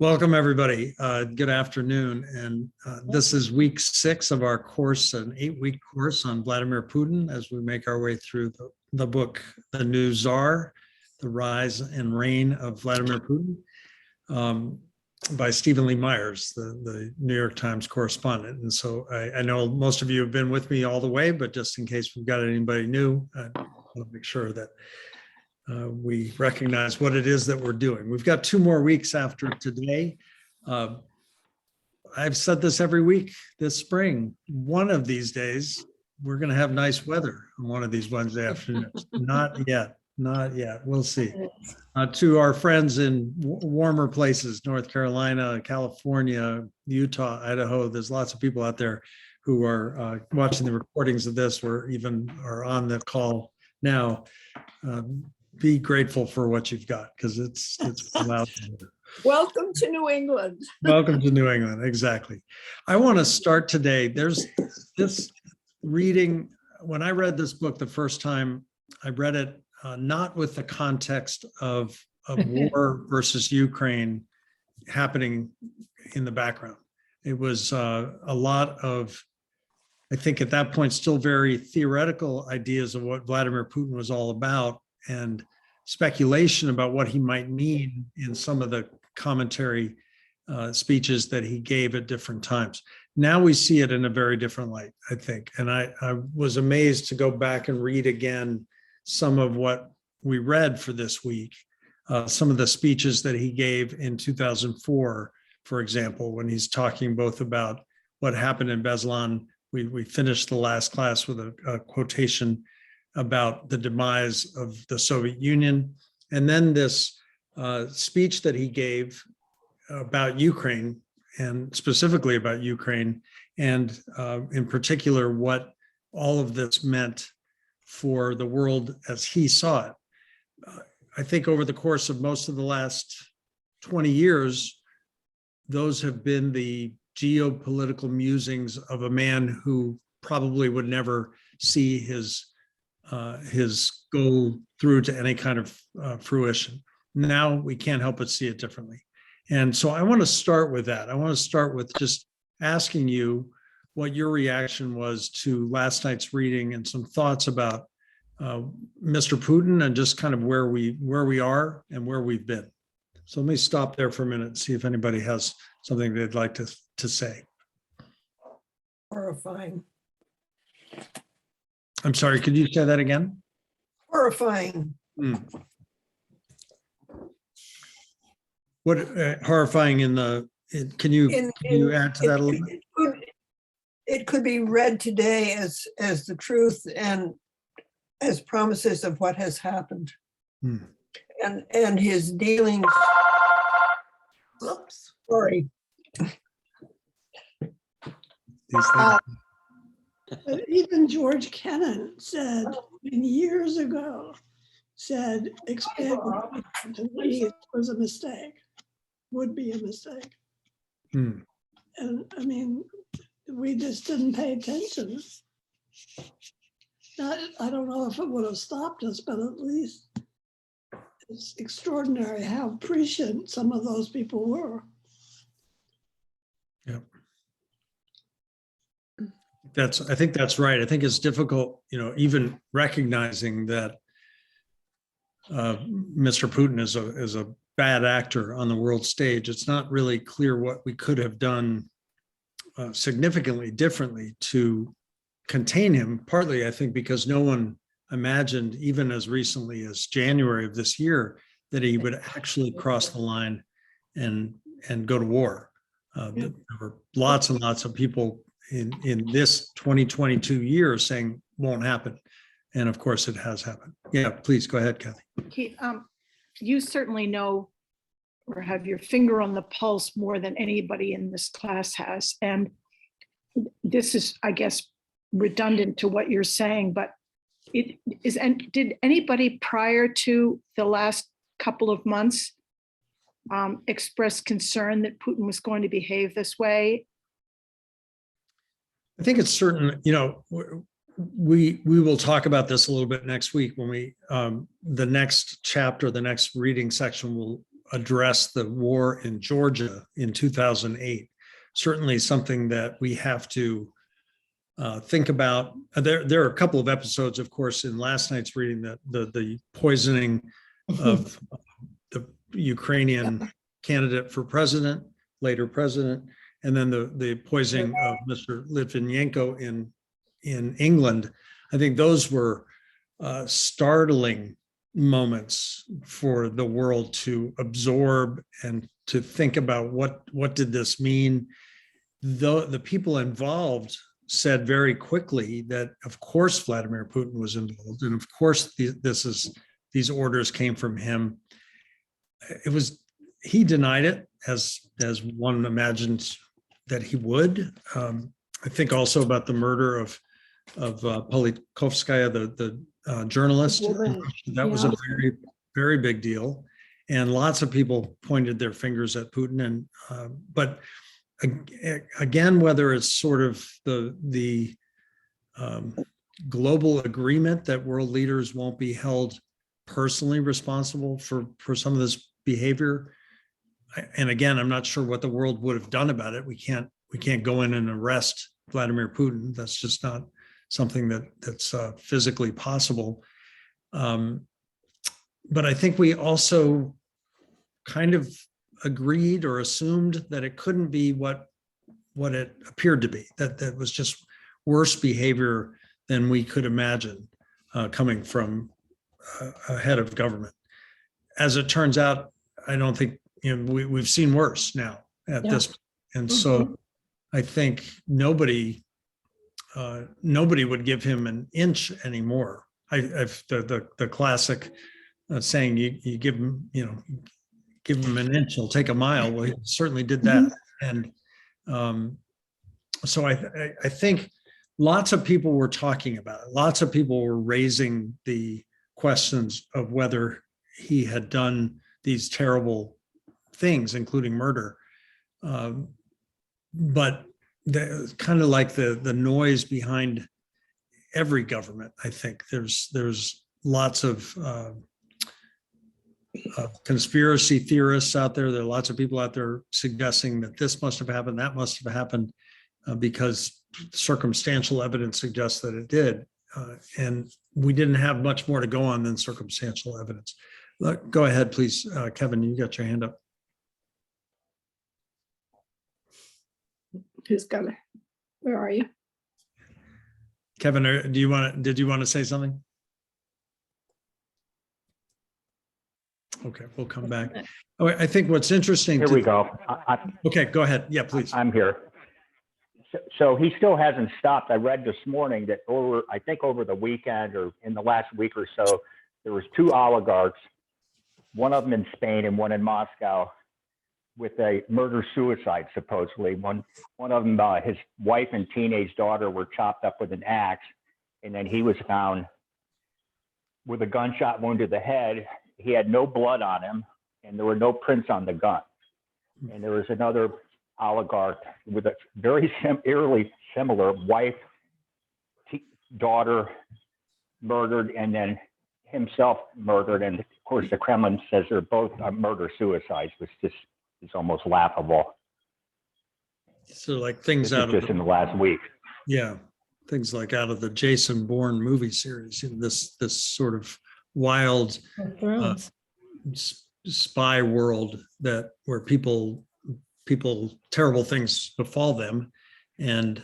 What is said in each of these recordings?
Welcome, everybody. Good afternoon. And this is week 6 of our course, an 8-week course on Vladimir Putin, as we make our way through the book, The New Tsar, The Rise and Reign of Vladimir Putin, by Stephen Lee Myers, the New York Times correspondent. And so I know most of you have been with me all the way, but just in case we've got anybody new, I want to make sure that we recognize what it is that we're doing. We've got 2 more weeks after today. I've said this every week this spring. One of these days, we're going to have nice weather on one of these Wednesday afternoons. Not yet. Not yet. We'll see. To our friends in warmer places, North Carolina, California, Utah, Idaho, there's lots of people out there who are watching the recordings of this or even are on the call now. Be grateful for what you've got, because it's loud. Welcome to New England. Welcome to New England. Exactly. I want to start today. There's this reading. When I read this book the first time, I read it not with the context of war versus Ukraine happening in the background. It was a lot of, I think at that point, still very theoretical ideas of what Vladimir Putin was all about, and speculation about what he might mean in some of the commentary speeches that he gave at different times. Now we see it in a very different light, I think. And I was amazed to go back and read again some of what we read for this week, some of the speeches that he gave in 2004, for example, when he's talking both about what happened in Beslan. We finished the last class with a quotation about the demise of the Soviet Union. And then this speech that he gave about Ukraine, and specifically about Ukraine, and in particular, what all of this meant for the world as he saw it. I think over the course of most of the last 20 years, those have been the geopolitical musings of a man who probably would never see his goal through to any kind of fruition. Now we can't help but see it differently. And so I want to start with that. I want to start with just asking you what your reaction was to last night's reading and some thoughts about Mr. Putin and just kind of where we are and where we've been. So let me stop there for a minute and see if anybody has something they'd like to say. Horrifying. I'm sorry, could you say that again? Horrifying. What horrifying can you add to that a little bit? It could be read today as the truth and as promises of what has happened. And his dealings. Oops, sorry. Even George Kennan said years ago, expanding to me was a mistake, would be a mistake. And I mean, we just didn't pay attention. I don't know if it would have stopped us, but at least it's extraordinary how prescient some of those people were. Yeah. I think that's right. I think it's difficult, even recognizing that Mr. Putin is a bad actor on the world stage. It's not really clear what we could have done significantly differently to contain him, partly, I think, because no one imagined, even as recently as January of this year, that he would actually cross the line and go to war. There were lots and lots of people in this 2022 year saying won't happen. And of course it has happened. Yeah, please go ahead, Kathy. You certainly know or have your finger on the pulse more than anybody in this class has. And this is, I guess, redundant to what you're saying, but did anybody prior to the last couple of months express concern that Putin was going to behave this way? I think it's certain, we will talk about this a little bit next week when we, the next chapter, the next reading section will address the war in Georgia in 2008. Certainly something that we have to think about. There are a couple of episodes, of course, in last night's reading, that the poisoning of the Ukrainian candidate for president, later president, and then the poisoning of Mr. Litvinenko in England. I think those were startling moments for the world to absorb and to think about what did this mean. The people involved said very quickly that, of course, Vladimir Putin was involved, and of course, these orders came from him. He denied it, as one imagined that he would. I think also about the murder of Politkovskaya, the journalist. That was a very, very big deal, and lots of people pointed their fingers at Putin. And but again, whether it's sort of the global agreement that world leaders won't be held personally responsible for some of this behavior, and again, I'm not sure what the world would have done about it. We can't go in and arrest Vladimir Putin. That's just not something that's physically possible. But I think we also kind of agreed or assumed that it couldn't be what it appeared to be, that was just worse behavior than we could imagine coming from a head of government. As it turns out, I don't think, we've seen worse now at this point. And so I think nobody would give him an inch anymore. I've the classic saying, you give him an inch, he'll take a mile. Well, he certainly did that. And so I think lots of people were talking about it. Lots of people were raising the questions of whether he had done these terrible things, including murder. But kind of like the noise behind every government, I think there's lots of conspiracy theorists out there. There are lots of people out there suggesting that this must have happened, that must have happened, because circumstantial evidence suggests that it did. And we didn't have much more to go on than circumstantial evidence. Go ahead, please. Kevin, you got your hand up. Who's got it? Where are you? Kevin, did you want to say something? Okay, we'll come back. Oh, I think what's interesting. Here we go. Okay, go ahead. Yeah, please. I'm here. So he still hasn't stopped. I read this morning that I think over the weekend or in the last week or so, there was 2 oligarchs, one of them in Spain and one in Moscow, with a murder-suicide, supposedly. One of them, his wife and teenage daughter were chopped up with an axe, and then he was found with a gunshot wound to the head. He had no blood on him, and there were no prints on the gun. And there was another oligarch with a very eerily similar wife, daughter murdered, and then himself murdered. And of course, the Kremlin says they're both murder-suicides, which just is almost laughable. So like things this out is of just in the last week. Yeah, things like out of the Jason Bourne movie series, this sort of wild spy world where people terrible things befall them, and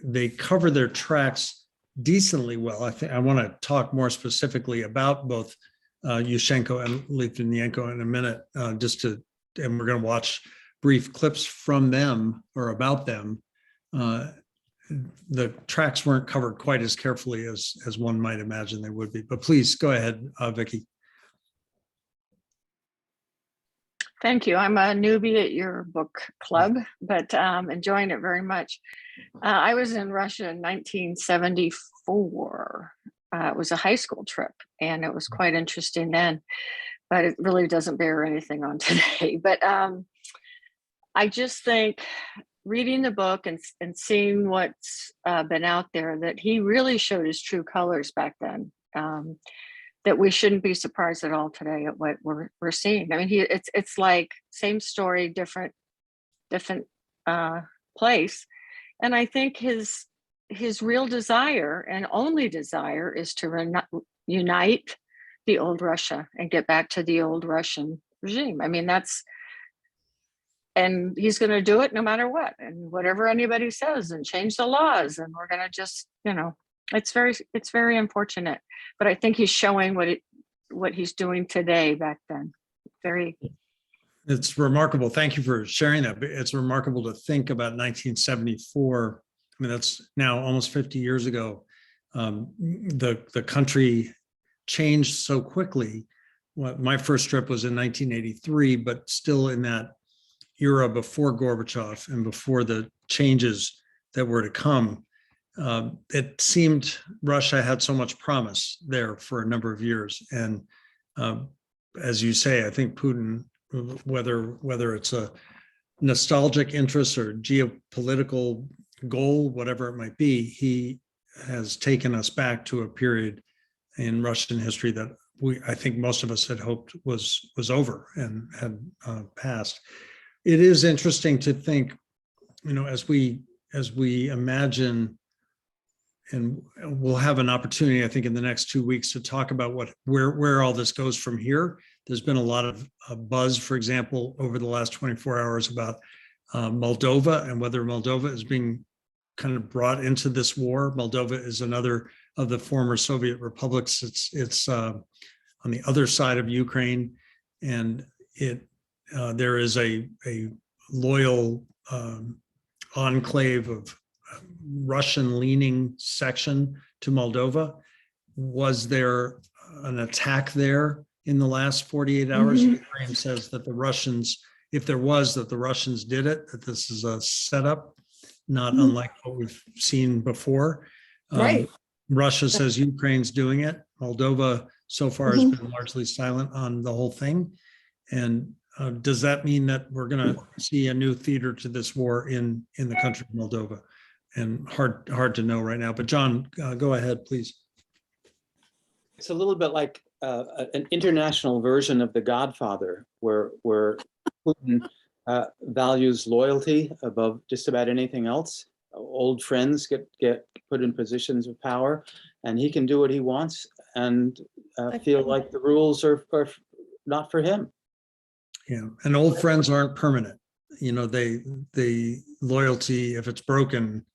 they cover their tracks decently well. I think I want to talk more specifically about both Yushchenko and Litvinenko in a minute, and we're going to watch brief clips from them or about them. The tracks weren't covered quite as carefully as one might imagine they would be. But please go ahead, Vicky. Thank you. I'm a newbie at your book club, but enjoying it very much. I was in Russia in 1974. It was a high school trip, and it was quite interesting then, but it really doesn't bear anything on today. But I just think reading the book and seeing what's been out there, that he really showed his true colors back then. that we shouldn't be surprised at all today at what we're seeing. I mean, it's like same story, different place. And I think his real desire and only desire is to unite the old Russia and get back to the old Russian regime. I mean, and he's going to do it no matter what, and whatever anybody says, and change the laws, and we're going to just, it's very unfortunate. But I think he's showing what he's doing today back then. It's remarkable. Thank you for sharing that. It's remarkable to think about 1974. I mean, that's now almost 50 years ago. The country changed so quickly. My first trip was in 1983, but still in that era before Gorbachev and before the changes that were to come. It seemed Russia had so much promise there for a number of years. And as you say, I think Putin, whether it's a nostalgic interest or geopolitical goal, whatever it might be, he has taken us back to a period in Russian history that I think most of us had hoped was over and had passed. It is interesting to think, as we imagine, and we'll have an opportunity, I think, in the next 2 weeks to talk about where all this goes from here. There's been a lot of buzz, for example, over the last 24 hours about Moldova and whether Moldova is being kind of brought into this war. Moldova is another of the former Soviet republics. It's on the other side of Ukraine, and there is a loyal enclave of Russian-leaning section to Moldova. Was there an attack there in the last 48 hours? Mhm. Ukraine says that the Russians, if there was, that the Russians did it, that this is a setup, not Mhm. unlike what we've seen before. Right. Russia says Ukraine's doing it. Moldova so far has been largely silent on the whole thing. And does that mean that we're going to see a new theater to this war in the country of Moldova? And hard to know right now. But John, go ahead, please. It's a little bit like an international version of The Godfather, where Putin values loyalty above just about anything else. Old friends get put in positions of power, and he can do what he wants and feel like the rules are not for him. Yeah, and old friends aren't permanent. The loyalty, if it's broken,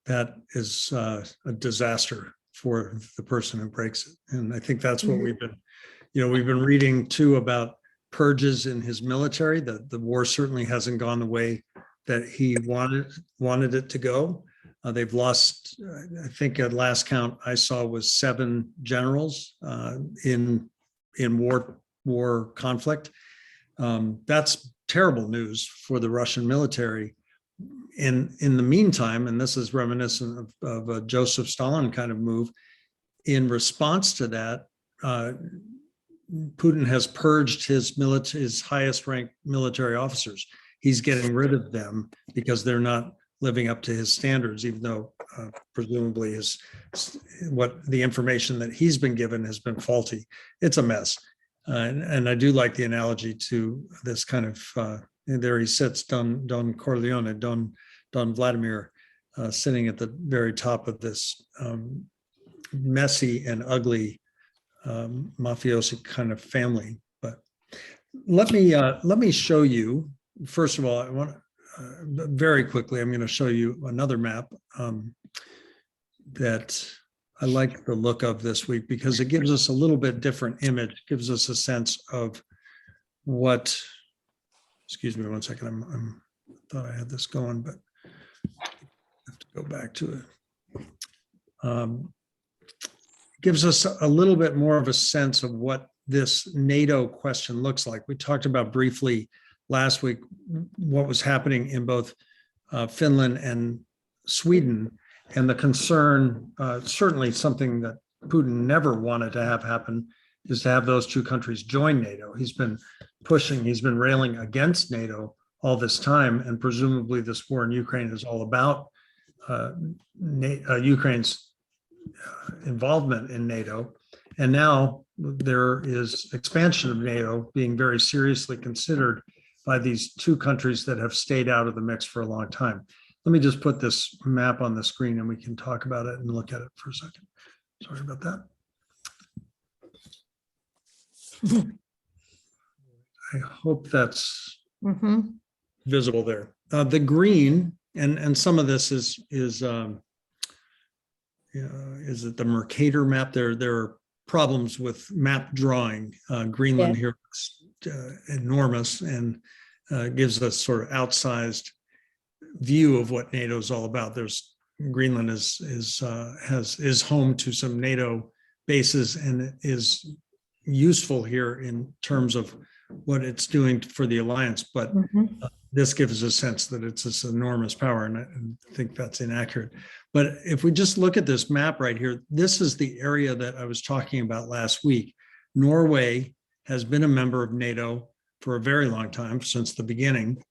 that is a disaster for the person who breaks it. And I think that's what we've been reading too about purges in his military. The war certainly hasn't gone the way that he wanted it to go. They've lost, I think at last count I saw was 7 generals in war conflict. That's terrible news for the Russian military. In the meantime, and this is reminiscent of a Joseph Stalin kind of move, in response to that, Putin has purged his highest ranked military officers. He's getting rid of them because they're not living up to his standards, even though presumably the information that he's been given has been faulty. It's a mess. And I do like the analogy to this kind of, there he sits, Don Corleone, Don Vladmir, sitting at the very top of this messy and ugly mafiosi kind of family. But let me show you, first of all, I want very quickly, I'm going to show you another map that I like the look of this week, because it gives us a little bit different image, gives us a sense of what, excuse me one second, I thought I had this going, but I have to go back to it. Gives us a little bit more of a sense of what this NATO question looks like. We talked about briefly last week what was happening in both Finland and Sweden, and the concern, certainly something that Putin never wanted to have happen, is to have those two countries join NATO. He's been railing against NATO all this time, and presumably this war in Ukraine is all about Ukraine's involvement in NATO. And now there is expansion of NATO being very seriously considered by these two countries that have stayed out of the mix for a long time. Let me just put this map on the screen and we can talk about it and look at it for a second. Sorry about that. I hope that's visible there. The green, and some of this is it the Mercator map? There are problems with map drawing. Greenland here looks enormous and gives us sort of outsized view of what NATO is all about. Greenland is home to some NATO bases and is useful here in terms of what it's doing for the alliance, but this gives us a sense that it's this enormous power, and I think that's inaccurate. But if we just look at this map right here, this is the area that I was talking about last week. Norway has been a member of NATO for a very long time, since the beginning.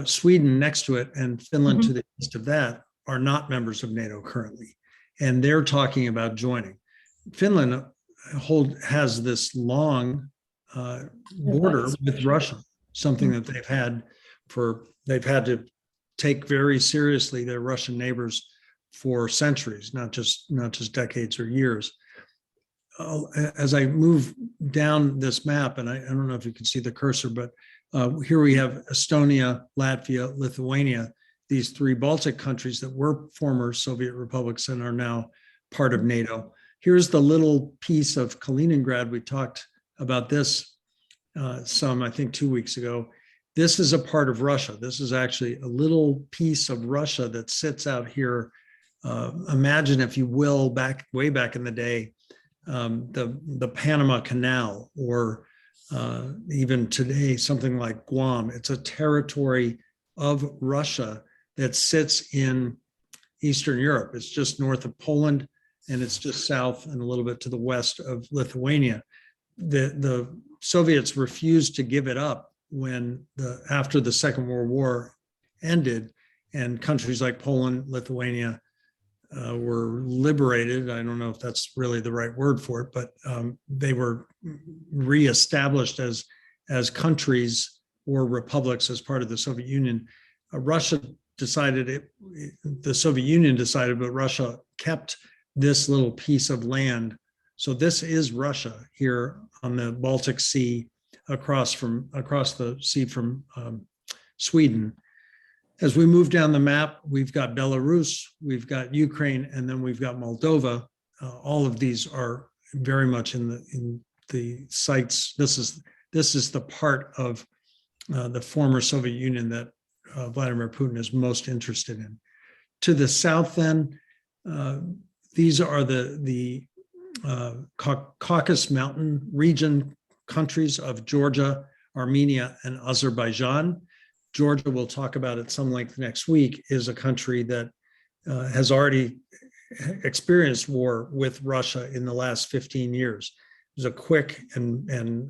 Sweden next to it and Finland to the east of that are not members of NATO currently, and they're talking about joining. Finland has this long border with Russia, something that they've had to take very seriously, their Russian neighbors, for centuries, not just decades or years. As I move down this map, and I don't know if you can see the cursor, but here we have Estonia, Latvia, Lithuania, these three Baltic countries that were former Soviet republics and are now part of NATO. Here's the little piece of Kaliningrad. We talked about this I think 2 weeks ago. This is a part of Russia. This is actually a little piece of Russia that sits out here. Imagine, if you will, way back in the day, the Panama Canal, or even today, something like Guam. It's a territory of Russia that sits in Eastern Europe. It's just north of Poland, and it's just south and a little bit to the west of Lithuania. The Soviets refused to give it up after the Second World War ended, and countries like Poland, Lithuania were liberated. I don't know if that's really the right word for it, but they were reestablished as countries or republics as part of the Soviet Union. Russia decided the Soviet Union decided, but Russia kept this little piece of land. So this is Russia here on the Baltic Sea, across the sea from Sweden. As we move down the map, we've got Belarus, we've got Ukraine, and then we've got Moldova. All of these are very much in the sites. This is the part of the former Soviet Union that Vladimir Putin is most interested in. To the south, then, these are the Caucasus Mountain region countries of Georgia, Armenia, and Azerbaijan. Georgia, we'll talk about at some length next week, is a country that has already experienced war with Russia in the last 15 years. It was a quick and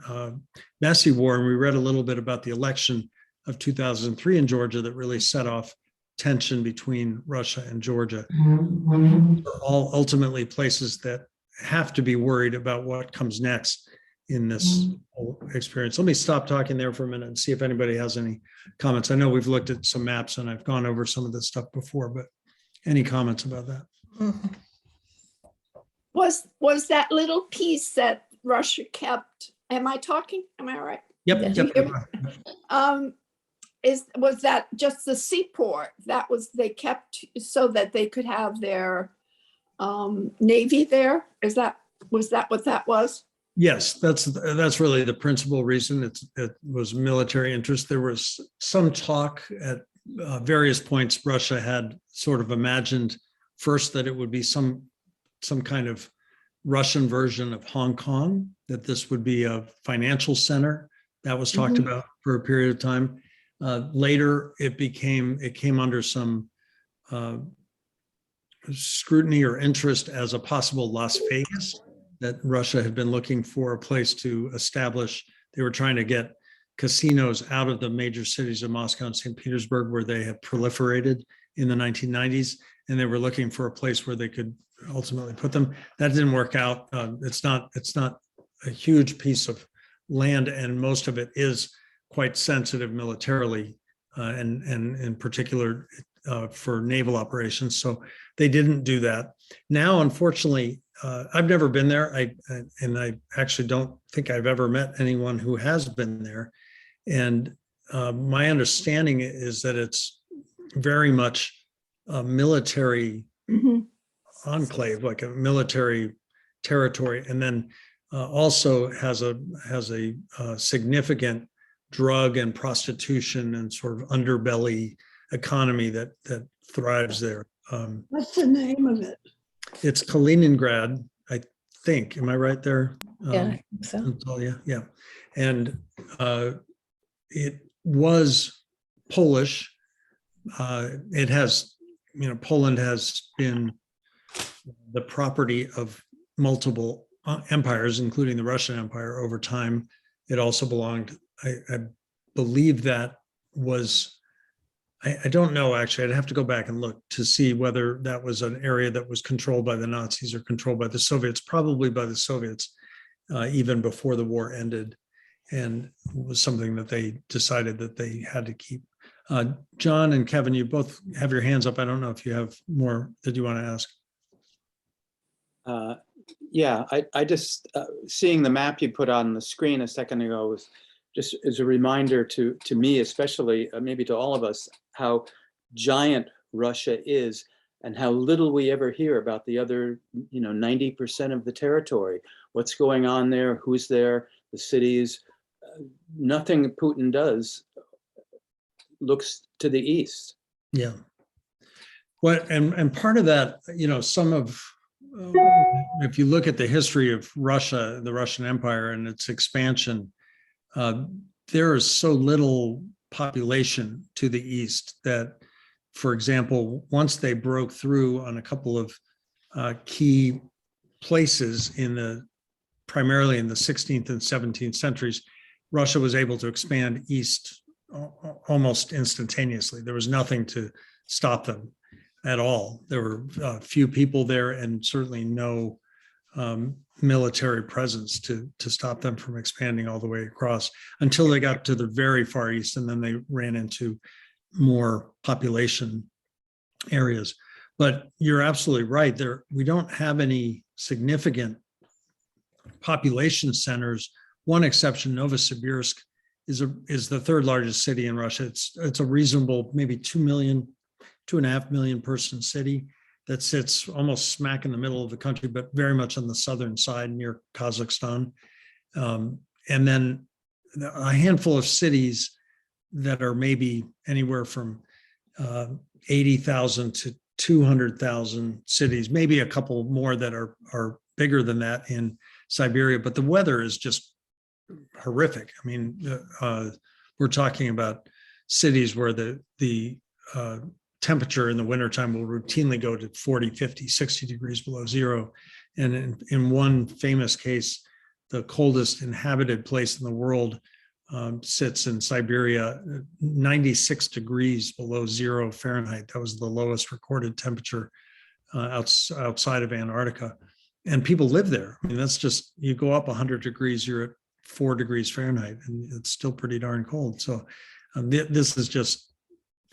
messy war, and we read a little bit about the election of 2003 in Georgia that really set off tension between Russia and Georgia. All ultimately places that have to be worried about what comes next in this whole experience. Let me stop talking there for a minute and see if anybody has any comments. I know we've looked at some maps and I've gone over some of this stuff before, but any comments about that? Was that little piece that Russia kept? Am I talking? Am I right? Yep. Was that just the seaport they kept so that they could have their navy there? Was that what that was? Yes, that's really the principal reason. It was military interest. There was some talk at various points. Russia had sort of imagined first that it would be some kind of Russian version of Hong Kong, that this would be a financial center. That was talked about for a period of time. Later, it came under some scrutiny or interest as a possible Las Vegas, that Russia had been looking for a place to establish. They were trying to get casinos out of the major cities of Moscow and St. Petersburg, where they had proliferated in the 1990s. and they were looking for a place where they could ultimately put them. That didn't work out. It's not a huge piece of land, and most of it is quite sensitive militarily, and in particular for naval operations. So they didn't do that. Now, unfortunately, I've never been there. I actually don't think I've ever met anyone who has been there. And my understanding is that it's very much a military Mhm. enclave, like a military territory, and then also has a significant drug and prostitution and sort of underbelly economy that thrives there. What's the name of it? It's Kaliningrad, I think. Am I right there? Yeah, I think so. Natalia? Yeah. And it was Polish. It has, Poland has been the property of multiple empires, including the Russian Empire over time. It also belonged, I believe that was, I don't know, actually, I'd have to go back and look to see whether that was an area that was controlled by the Nazis or controlled by the Soviets, probably by the Soviets, even before the war ended, and was something that they decided that they had to keep. John and Kevin, you both have your hands up. I don't know if you have more that you want to ask. Yeah, I just, seeing the map you put on the screen a second ago was just as a reminder to me, especially, maybe to all of us, how giant Russia is and how little we ever hear about the other, 90% of the territory. What's going on there, who's there, the cities. Nothing Putin does looks to the east. Yeah. And part of that, some of, if you look at the history of Russia, the Russian Empire and its expansion, there is so little population to the east that, for example, once they broke through on a couple of key places primarily in the 16th and 17th centuries, Russia was able to expand east almost instantaneously. There was nothing to stop them at all. There were few people there, and certainly no military presence to stop them from expanding all the way across until they got to the very far east, and then they ran into more population areas. But you're absolutely right. We don't have any significant population centers. One exception, Novosibirsk, is the third largest city in Russia. It's a reasonable, maybe 2.5 million person city that sits almost smack in the middle of the country, but very much on the southern side near Kazakhstan. And then a handful of cities that are maybe anywhere from 80,000 to 200,000 cities, maybe a couple more that are bigger than that in Siberia, but the weather is just horrific. I mean, we're talking about cities where the temperature in the wintertime will routinely go to 40, 50, 60 degrees below zero. And in one famous case, the coldest inhabited place in the world sits in Siberia, 96 degrees below 0 Fahrenheit. That was the lowest recorded temperature outside of Antarctica. And people live there. I mean, that's just, you go up 100 degrees, you're at 4 degrees Fahrenheit, and it's still pretty darn cold. So this is just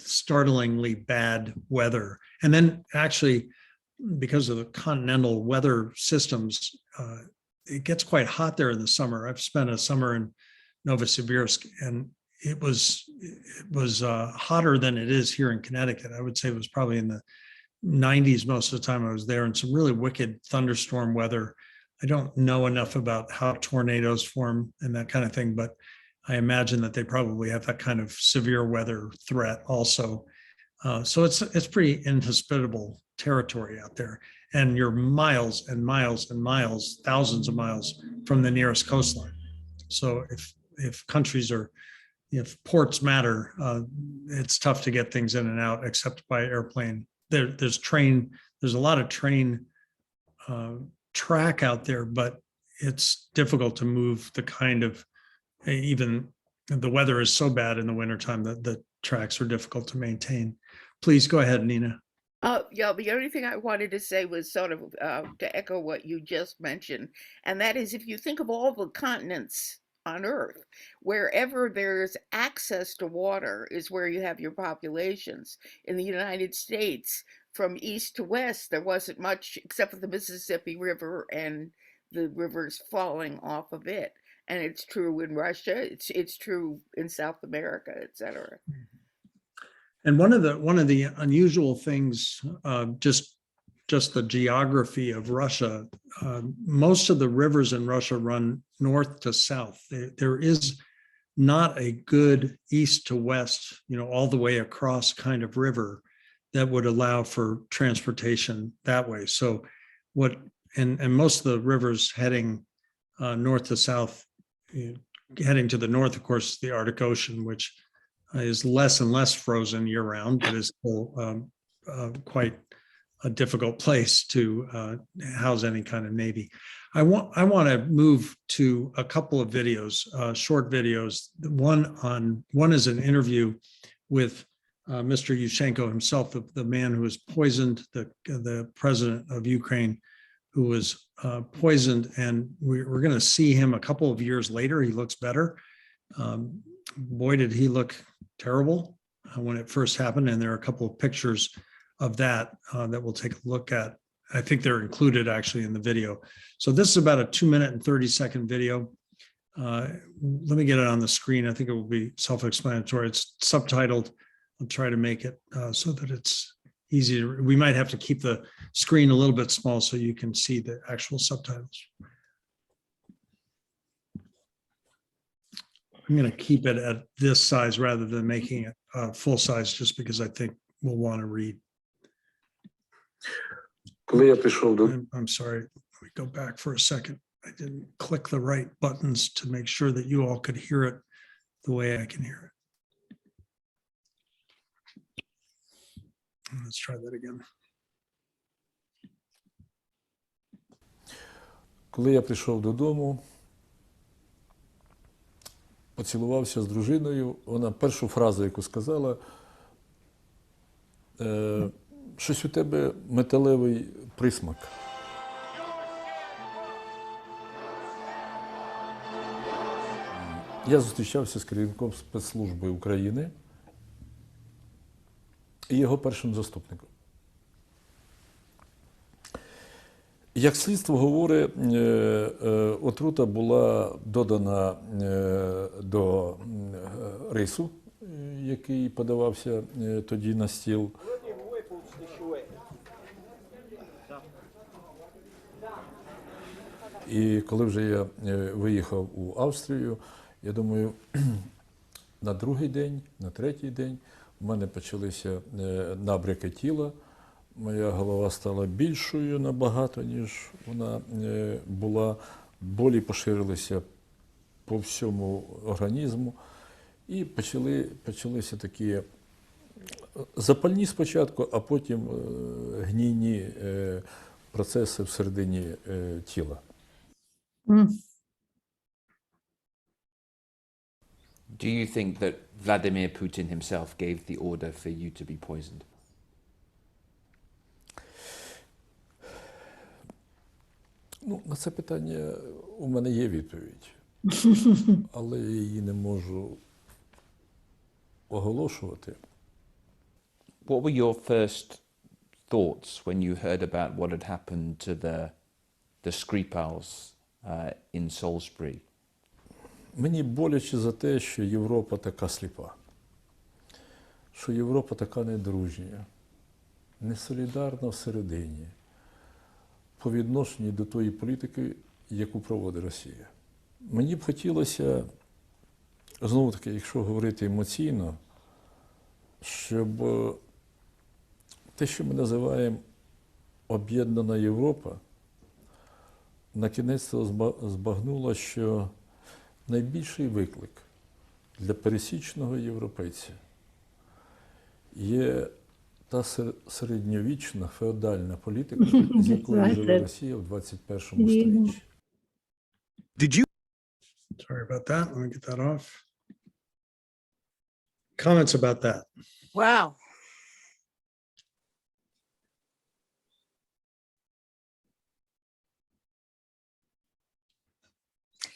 startlingly bad weather. And then actually, because of the continental weather systems, it gets quite hot there in the summer. I've spent a summer in Novosibirsk, and it was hotter than it is here in Connecticut. I would say it was probably in the 90s most of the time I was there, and some really wicked thunderstorm weather. I don't know enough about how tornadoes form and that kind of thing, but I imagine that they probably have that kind of severe weather threat also. So it's pretty inhospitable territory out there, and you're miles and miles and miles, thousands of miles from the nearest coastline. So if ports matter, it's tough to get things in and out except by airplane. There's a lot of train track out there, but it's difficult to move the kind of, even the weather is so bad in the wintertime that the tracks are difficult to maintain. Please go ahead, Nina. Yeah, the only thing I wanted to say was sort of to echo what you just mentioned, and that is if you think of all the continents on Earth, wherever there's access to water is where you have your populations. In the United States, from east to west, there wasn't much except for the Mississippi River and the rivers falling off of it. And it's true in Russia, it's true in South America, etc. And one of the unusual things, just the geography of Russia, most of the rivers in Russia run north to south. There is not a good east to west, all the way across kind of river that would allow for transportation that way. So and most of the rivers heading north to south, heading to the north, of course, the Arctic Ocean, which is less and less frozen year round, but is still quite a difficult place to house any kind of Navy. I want to move to a couple of videos, short videos. One is an interview with Mr. Yushchenko himself, the man who was poisoned, the president of Ukraine, who was poisoned, and we're going to see him a couple of years later. He looks better. Boy, did he look terrible when it first happened, and there are a couple of pictures of that that we'll take a look at. I think they're included actually in the video. So this is about a 2-minute and 30-second video. Let me get it on the screen. I think it will be self-explanatory. It's subtitled. I'll try to make it so that it's easy. We might have to keep the screen a little bit small so you can see the actual subtitles. I'm going to keep it at this size rather than making it full size, just because I think we'll want to read. I'm sorry, let me go back for a second. I didn't click the right buttons to make sure that you all could hear it the way I can hear it. Let's try that again. Коли я прийшов додому, поцілувався з дружиною, вона першу фразу, яку сказала, щось у тебе металевий присмак. Я зустрічався з керівником спецслужби України і його першим заступником. Як слідство говорить, отрута була додана до рису, який подавався тоді на стіл. І коли вже я виїхав у Австрію, я думаю, на другий день, на третій день у мене почалися набряки тіла. Моя голова стала більшою набагато, ніж вона була. Болі поширилися по всьому організму. І почалися такі запальні спочатку, а потім гнійні процеси всередині тіла. Do you think that Vladimir Putin himself gave the order for you to be poisoned? Ну, на це питання у мене є відповідь, але я її не можу оголошувати. What were your first thoughts when you heard about what had happened to the Skripals in Salisbury? Мені боляче за те, що Європа така сліпа, що Європа така недружня, несолідарна всередині по відношенню до тої політики, яку проводить Росія. Мені б хотілося, знову-таки, якщо говорити емоційно, щоб те, що ми називаємо об'єднана Європа, на кінець збагнула, що найбільший виклик для пересічного європейця є та середньовічна феодальна політика, з якою живе Росія в 21 столітті. Sorry about that. Let me get that off. Comments about that? Wow.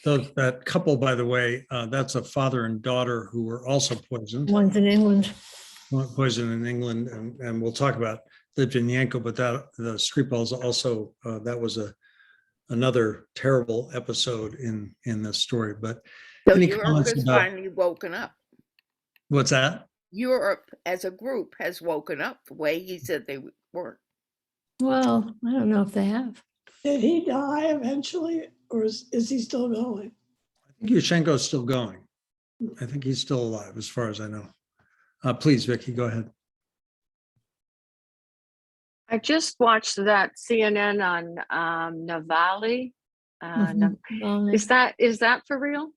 That couple, by the way, that's a father and daughter who were also poisoned. One's in England. Poisoned in England, and we'll talk about Litvinenko, but that the Skripals also that was another terrible episode in this story. But So any Europe comments has about finally woken up. what's that? Europe as a group has woken up the way he said they weren't. Well, I don't know if they have. Did he die eventually, or is he still going? I think Yushchenko's still going. I think he's still alive, as far as I know. Please, Vicky, go ahead. I just watched that CNN on Navalny. Mhm. Is that for real?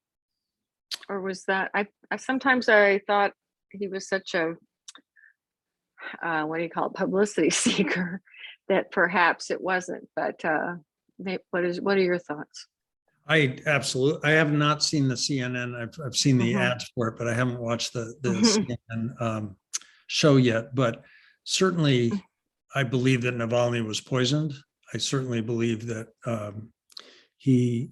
Or was that, I sometimes I thought he was such a, what do you call it, publicity seeker, that perhaps it wasn't, but what are your thoughts? I have not seen the CNN. I've seen the Mhm. ads for it, but I haven't watched the Mhm. CNN show yet. But certainly, I believe that Navalny was poisoned. I certainly believe that he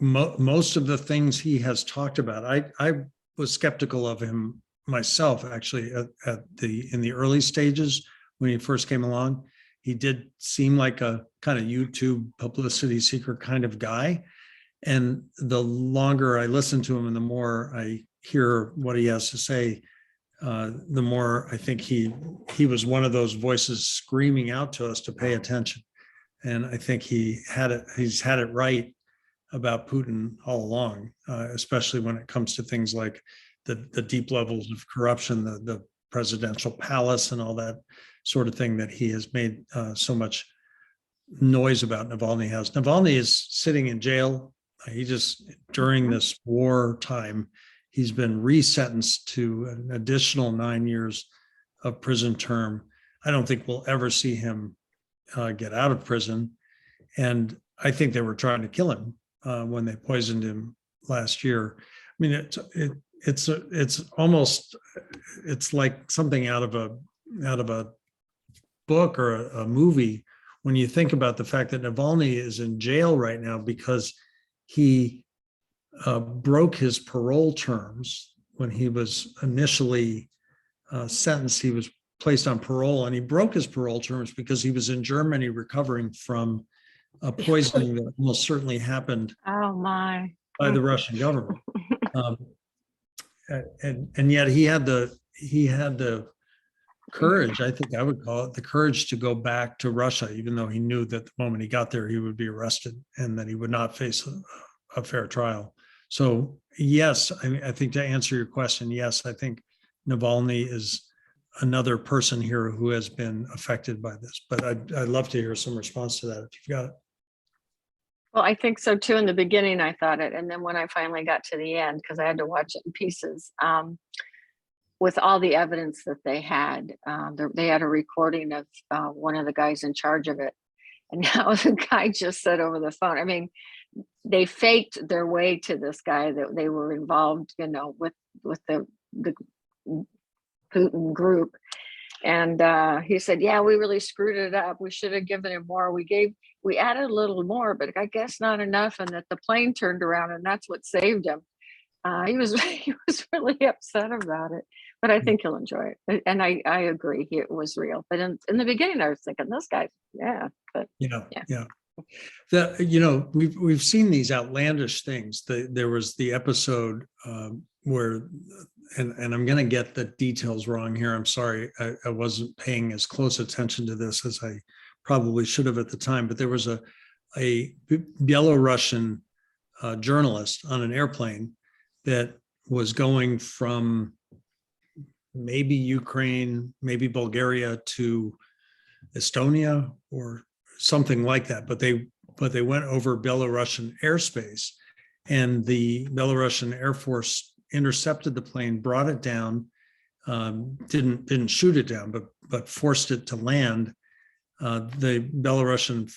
most of the things he has talked about. I was skeptical of him myself, actually, in the early stages when he first came along. He did seem like a kind of YouTube publicity seeker kind of guy. And the longer I listen to him and the more I hear what he has to say, the more I think he was one of those voices screaming out to us to pay attention. And I think he's had it right about Putin all along, especially when it comes to things like the deep levels of corruption, the presidential palace and all that sort of thing that he has made so much noise about. Navalny is sitting in jail. He just, during this war time, he's been resentenced to an additional 9 years of prison term. I don't think we'll ever see him get out of prison. And I think they were trying to kill him when they poisoned him last year. I mean, it's almost, it's like something out of a book or a movie when you think about the fact that Navalny is in jail right now because he broke his parole terms when he was initially sentenced. He was placed on parole, and he broke his parole terms because he was in Germany recovering from a poisoning that almost certainly happened Oh my. by the Russian government. And yet he had the courage, I think I would call it, the courage to go back to Russia, even though he knew that the moment he got there, he would be arrested and that he would not face a fair trial. So yes, I think to answer your question, yes, I think Navalny is another person here who has been affected by this, but I'd love to hear some response to that if you've got it. Well, I think so too. In the beginning, I thought it. And then when I finally got to the end, because I had to watch it in pieces, with all the evidence that they had a recording of one of the guys in charge of it. And now the guy just said over the phone, I mean, they faked their way to this guy that they were involved, with the Putin group. And he said, yeah, we really screwed it up. We should have given him more. We added a little more, but I guess not enough. And that the plane turned around and that's what saved him. He was really upset about it, but I think he'll enjoy it. And I agree, it was real. But in the beginning, I was thinking, this guy, yeah. But yeah. We've seen these outlandish things. There was the episode where, and I'm going to get the details wrong here. I'm sorry, I wasn't paying as close attention to this as I probably should have at the time. But there was a Belarusian journalist on an airplane that was going from maybe Ukraine, maybe Bulgaria to Estonia or something like that. But they went over Belarusian airspace, and the Belarusian Air Force intercepted the plane, brought it down, didn't shoot it down, but forced it to land. The Belarusian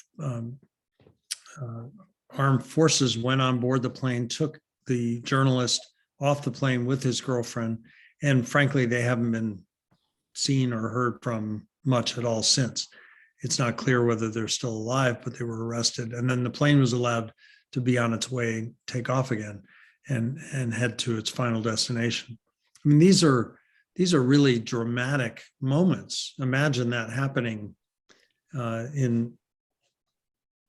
armed forces went on board the plane, took the journalist off the plane with his girlfriend, and frankly, they haven't been seen or heard from much at all since. It's not clear whether they're still alive, but they were arrested. And then the plane was allowed to be on its way, take off again, and head to its final destination. I mean, these are really dramatic moments. Imagine that happening in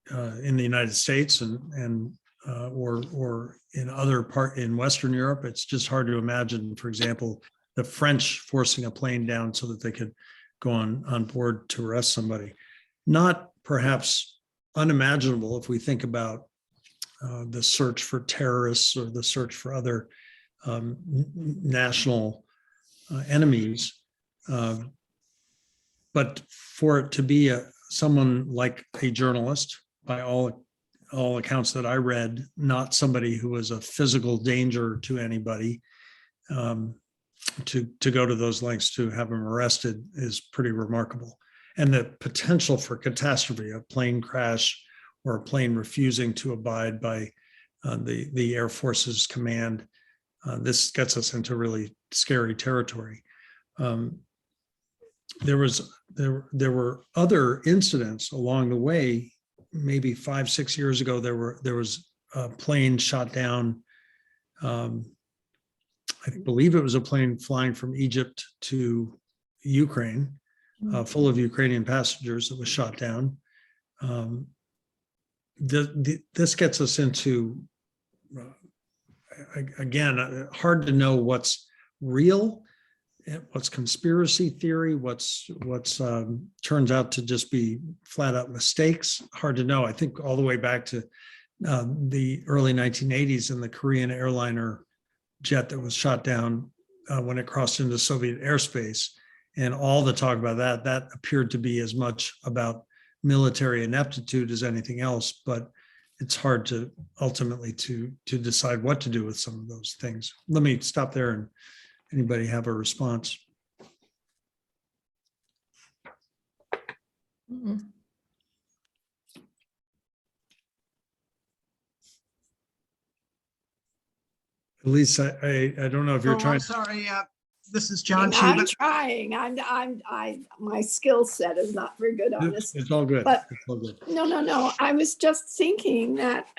the United States or in Western Europe. It's just hard to imagine, for example, the French forcing a plane down so that they could go on board to arrest somebody. Not perhaps unimaginable if we think about the search for terrorists or the search for other national enemies. But for it to be someone like a journalist, by all accounts that I read, not somebody who was a physical danger to anybody, to go to those lengths to have him arrested is pretty remarkable. And the potential for catastrophe, a plane crash or a plane refusing to abide by the Air Force's command, this gets us into really scary territory. There were other incidents along the way. Maybe 5-6 years ago, there was a plane shot down. I believe it was a plane flying from Egypt to Ukraine, full of Ukrainian passengers that was shot down. This gets us into, again, hard to know what's real, what's conspiracy theory, what's turns out to just be flat out mistakes. Hard to know. I think all the way back to the early 1980s and the Korean airliner jet that was shot down when it crossed into Soviet airspace, and all the talk about that appeared to be as much about military ineptitude as anything else. But it's hard to ultimately to decide what to do with some of those things. Let me stop there, and anybody have a response? At least I don't know if you're Oh, trying. I'm sorry. This is John Chi. I'm trying. My skill set is not very good on this. It's all good. But it's all good. No. I was just thinking that,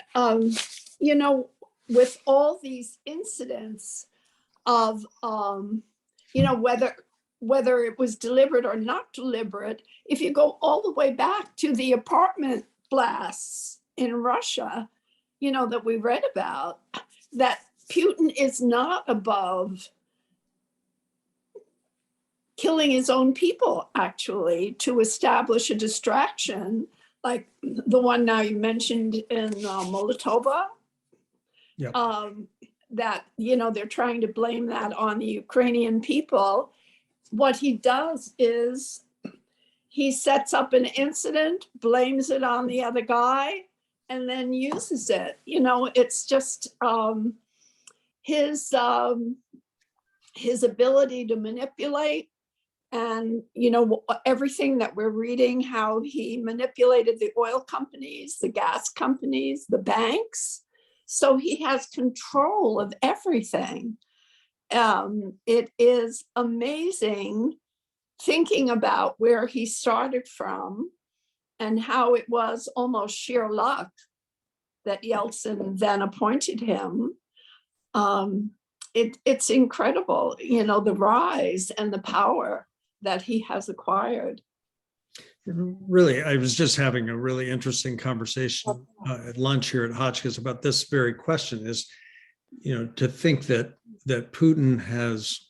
with all these incidents of, whether it was deliberate or not deliberate, if you go all the way back to the apartment blasts in Russia, that we read about, that Putin is not above killing his own people, actually, to establish a distraction, like the one now you mentioned in Molotova. Yep. That, they're trying to blame that on the Ukrainian people. What he does is he sets up an incident, blames it on the other guy, and then uses it. It's just his ability to manipulate, and everything that we're reading, how he manipulated the oil companies, the gas companies, the banks. So he has control of everything. It is amazing thinking about where he started from and how it was almost sheer luck that Yeltsin then appointed him. It's incredible, the rise and the power that he has acquired. Really, I was just having a really interesting conversation at lunch here at Hotchkiss about this very question. Is, to think that Putin has.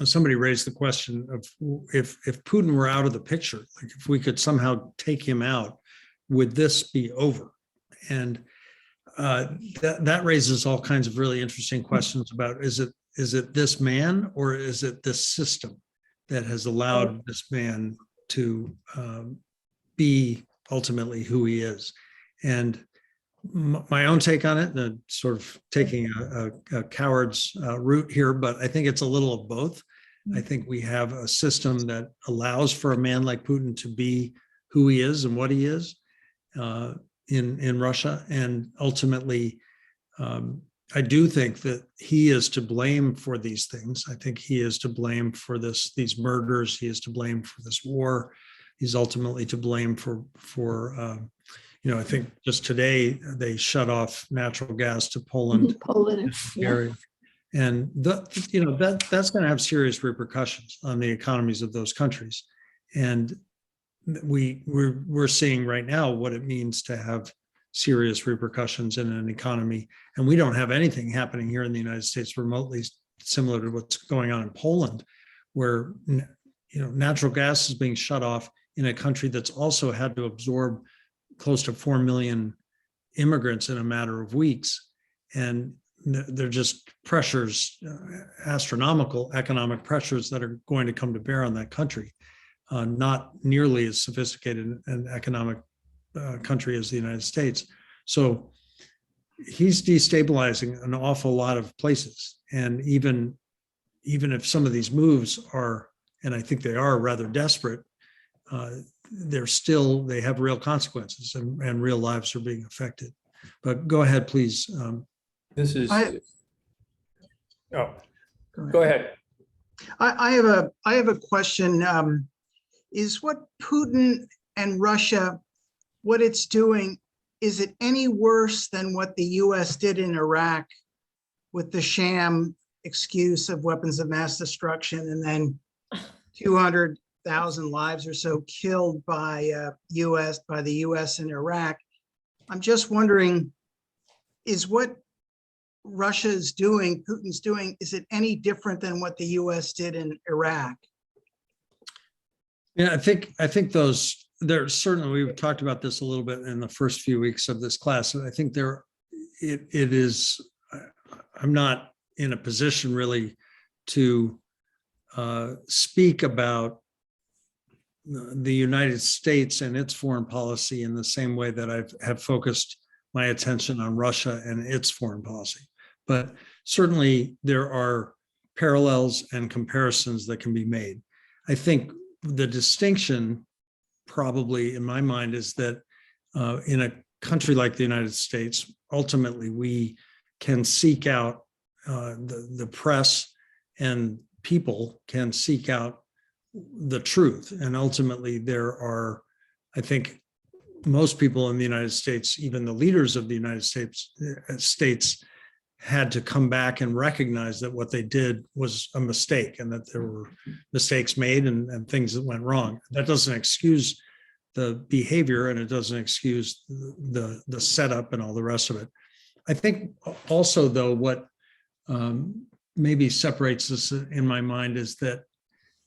Somebody raised the question of if Putin were out of the picture, like if we could somehow take him out, would this be over? And that raises all kinds of really interesting questions about, is it this man, or is it this system that has allowed this man to be ultimately who he is? And my own take on it, sort of taking a coward's route here, but I think it's a little of both. I think we have a system that allows for a man like Putin to be who he is and what he is in Russia. And ultimately, I do think that he is to blame for these things. I think he is to blame for these murders. He is to blame for this war. He's ultimately to blame for I think just today they shut off natural gas to Poland. Poland, yeah. Area. And that's going to have serious repercussions on the economies of those countries. And we're seeing right now what it means to have serious repercussions in an economy. And we don't have anything happening here in the United States remotely similar to what's going on in Poland, where natural gas is being shut off in a country that's also had to absorb close to 4 million immigrants in a matter of weeks. And they're just pressures, astronomical economic pressures that are going to come to bear on that country. Not nearly as sophisticated an economic country as the United States. So he's destabilizing an awful lot of places. And even if some of these moves are, and I think they are rather desperate, they have real consequences and real lives are being affected. But go ahead, please. This is, Go go ahead. I have a question. Is what Putin and Russia, what it's doing, is it any worse than what the US did in Iraq with the sham excuse of weapons of mass destruction and then 200,000 lives or so killed by the US in Iraq? I'm just wondering, is what Russia is doing, Putin's doing, is it any different than what the US did in Iraq? Yeah, I think those, there certainly, we've talked about this a little bit in the first few weeks of this class. I think it is, I'm not in a position really to speak about the United States and its foreign policy in the same way that I have focused my attention on Russia and its foreign policy. But certainly there are parallels and comparisons that can be made. I think the distinction probably in my mind is that in a country like the United States, ultimately we can seek out the press and people can seek out the truth. And ultimately there are, I think, most people in the United States, even the leaders of the United States had to come back and recognize that what they did was a mistake and that there were mistakes made and things that went wrong. That doesn't excuse the behavior and it doesn't excuse the setup and all the rest of it. I think also, though, what maybe separates us in my mind is that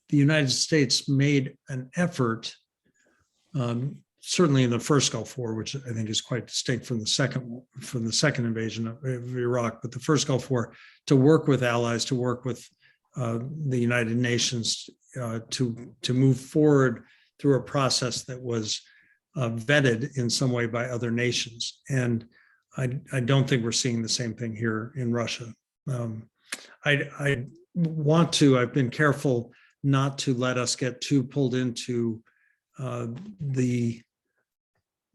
the United States made an effort, certainly in the first Gulf War, which I think is quite distinct from the second invasion of Iraq, but the first Gulf War, to work with allies, to work with the United Nations, to move forward through a process that was vetted in some way by other nations. And I don't think we're seeing the same thing here in Russia. I've been careful not to let us get too pulled into the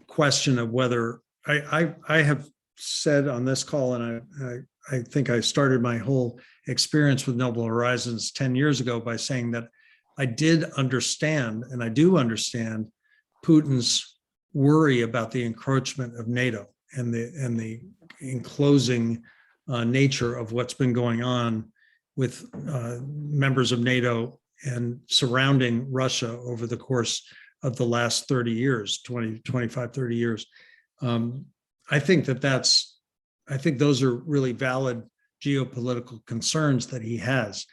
question of whether I have said on this call, and I think I started my whole experience with Noble Horizons 10 years ago by saying that I did understand, and I do understand, Putin's worry about the encroachment of NATO and the enclosing nature of what's been going on with members of NATO and surrounding Russia over the course of the last 30 years, 25, 30 years. I think those are really valid geopolitical concerns that he has.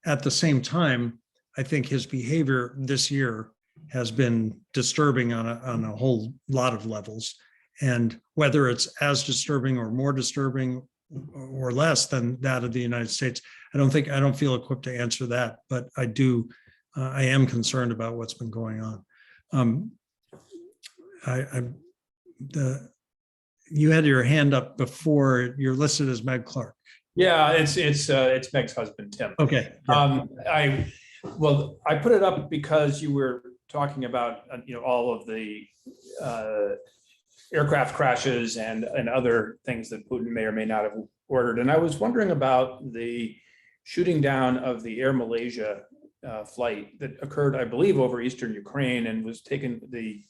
At the same time, I think his behavior this year has been disturbing on a whole lot of levels. And whether it's as disturbing or more disturbing or less than that of the United States, I don't feel equipped to answer that, but I am concerned about what's been going on. You had your hand up before. You're listed as Meg Clark. Yeah, it's Meg's husband, Tim. Okay. I put it up because you were talking about all of the aircraft crashes and other things that Putin may or may not have ordered, and I was wondering about the shooting down of the Air Malaysia flight that occurred, I believe, over eastern Ukraine and was taken. The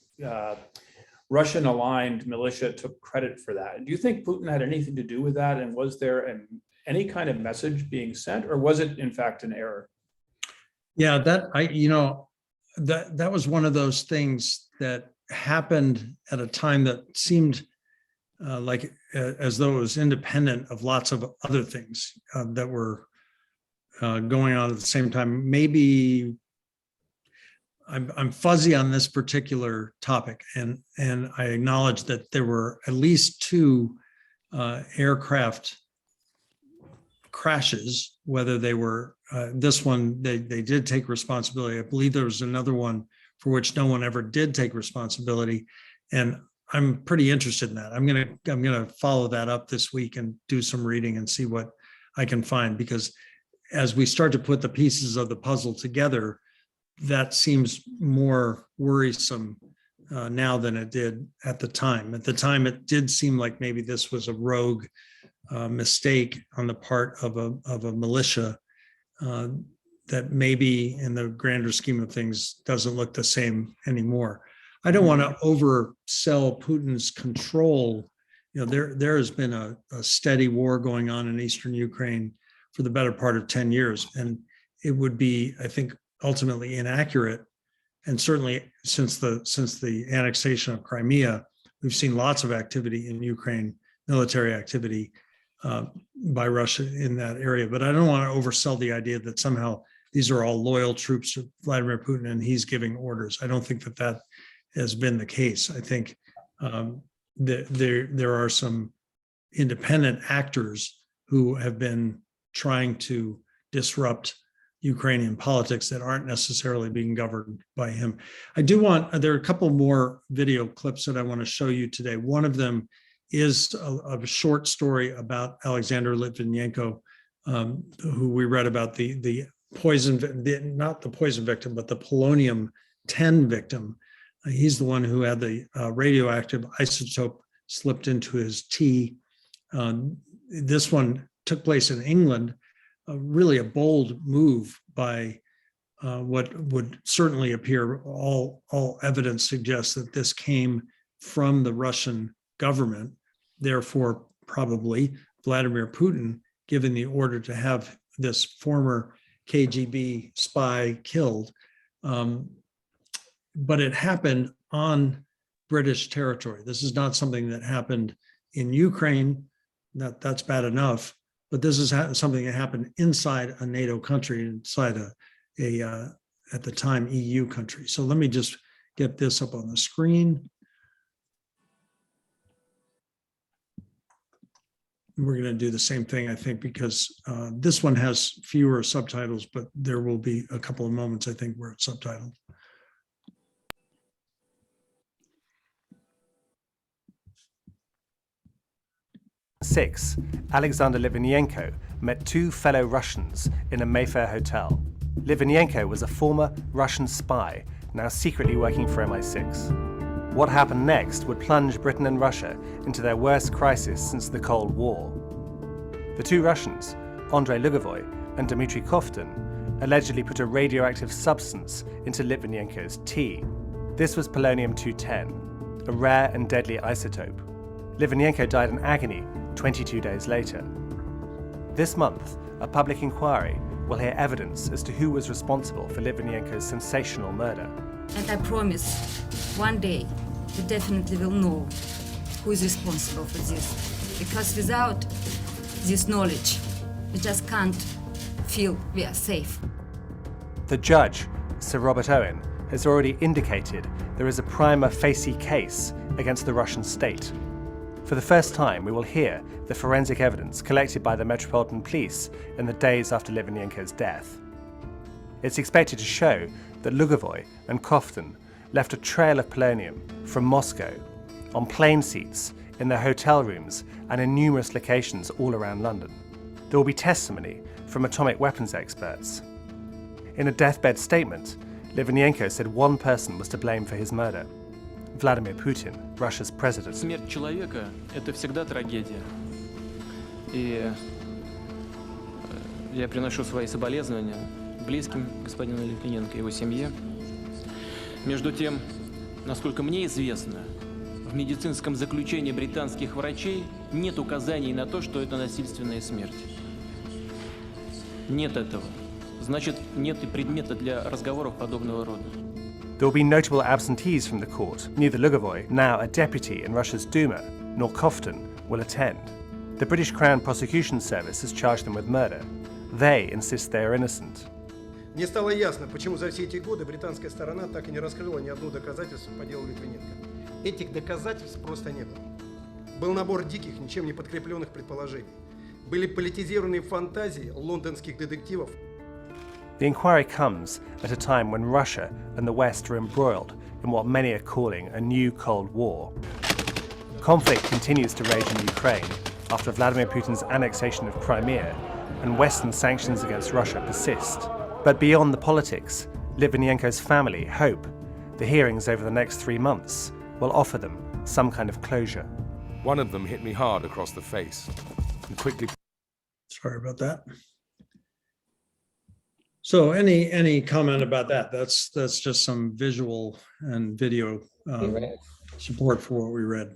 Russian-aligned militia took credit for that. Do you think Putin had anything to do with that? And was there any kind of message being sent, or was it in fact an error? Yeah, that was one of those things that happened at a time that seemed like as though it was independent of lots of other things that were going on at the same time. Maybe I'm fuzzy on this particular topic, and I acknowledge that there were at least 2 aircraft crashes. Whether they were this one, they did take responsibility. I believe there was another one for which no one ever did take responsibility, and I'm pretty interested in that. I'm gonna follow that up this week and do some reading and see what I can find, because as we start to put the pieces of the puzzle together, that seems more worrisome now than it did at the time. At the time, it did seem like maybe this was a rogue mistake on the part of a militia that maybe in the grander scheme of things doesn't look the same anymore. I don't want to oversell Putin's control. There has been a steady war going on in eastern Ukraine for the better part of 10 years. And it would be, I think, ultimately inaccurate. And certainly since the annexation of Crimea, we've seen lots of activity in Ukraine, military activity by Russia in that area. But I don't want to oversell the idea that somehow these are all loyal troops to Vladimir Putin and he's giving orders. I don't think that has been the case. I think there are some independent actors who have been trying to disrupt Ukrainian politics that aren't necessarily being governed by him. There are a couple more video clips that I want to show you today. One of them is a short story about Alexander Litvinenko, who we read about the poison, not the poison victim, but the polonium-10 victim. He's the one who had the radioactive isotope slipped into his tea. This one took place in England, really a bold move by what would certainly appear, all evidence suggests that this came from the Russian government, therefore probably Vladimir Putin giving the order to have this former KGB spy killed. But it happened on British territory. This is not something that happened in Ukraine. That's bad enough. But this is something that happened inside a NATO country, inside a at the time, EU country. So let me just get this up on the screen. We're going to do the same thing, I think, because this one has fewer subtitles, but there will be a couple of moments, I think, where it's subtitled. Alexander Litvinenko met 2 fellow Russians in a Mayfair hotel. Litvinenko was a former Russian spy, now secretly working for MI6. What happened next would plunge Britain and Russia into their worst crisis since the Cold War. The 2 Russians, Andrei Lugovoy and Dmitry Koftin, allegedly put a radioactive substance into Litvinenko's tea. This was polonium-210, a rare and deadly isotope. Litvinenko died in agony 22 days later. This month, a public inquiry will hear evidence as to who was responsible for Litvinenko's sensational murder. And I promise, one day, we definitely will know who is responsible for this. Because without this knowledge, we just can't feel we are safe. The judge, Sir Robert Owen, has already indicated there is a prima facie case against the Russian state. For the first time, we will hear the forensic evidence collected by the Metropolitan Police in the days after Litvinenko's death. It's expected to show that Lugovoy and Koftin left a trail of polonium from Moscow on plane seats, in their hotel rooms, and in numerous locations all around London. There will be testimony from atomic weapons experts. In a deathbed statement, Litvinenko said one person was to blame for his murder: Vladimir Putin, Russia's president. Смерть человека – это всегда трагедия. И я приношу свои соболезнования близким господину Литвиненко и его семье. Между тем, насколько мне известно, В медицинском заключении британских врачей нет указаний на то, что это насильственная смерть. Нет этого. Значит, нет и предмета для разговоров подобного рода. There will be notable absentees from the court. Neither Lugovoy, now a deputy in Russia's Duma, nor Kofton will attend. The British Crown Prosecution Service has charged them with murder. They insist they are innocent. Мне стало ясно, почему за все эти годы британская сторона так и не раскрыла ни одно доказательство по делу Литвиненко. Этих доказательств просто не было. Был набор диких, ничем не подкрепленных предположений. Были политизированные фантазии лондонских детективов. The inquiry comes at a time when Russia and the West are embroiled in what many are calling a new Cold War. Conflict continues to rage in Ukraine after Vladimir Putin's annexation of Crimea, and Western sanctions against Russia persist. But beyond the politics, Litvinenko's family hope the hearings over the next 3 months will offer them some kind of closure. One of them hit me hard across the face and quickly... Sorry about that. So any comment about that? That's just some visual and video support for what we read.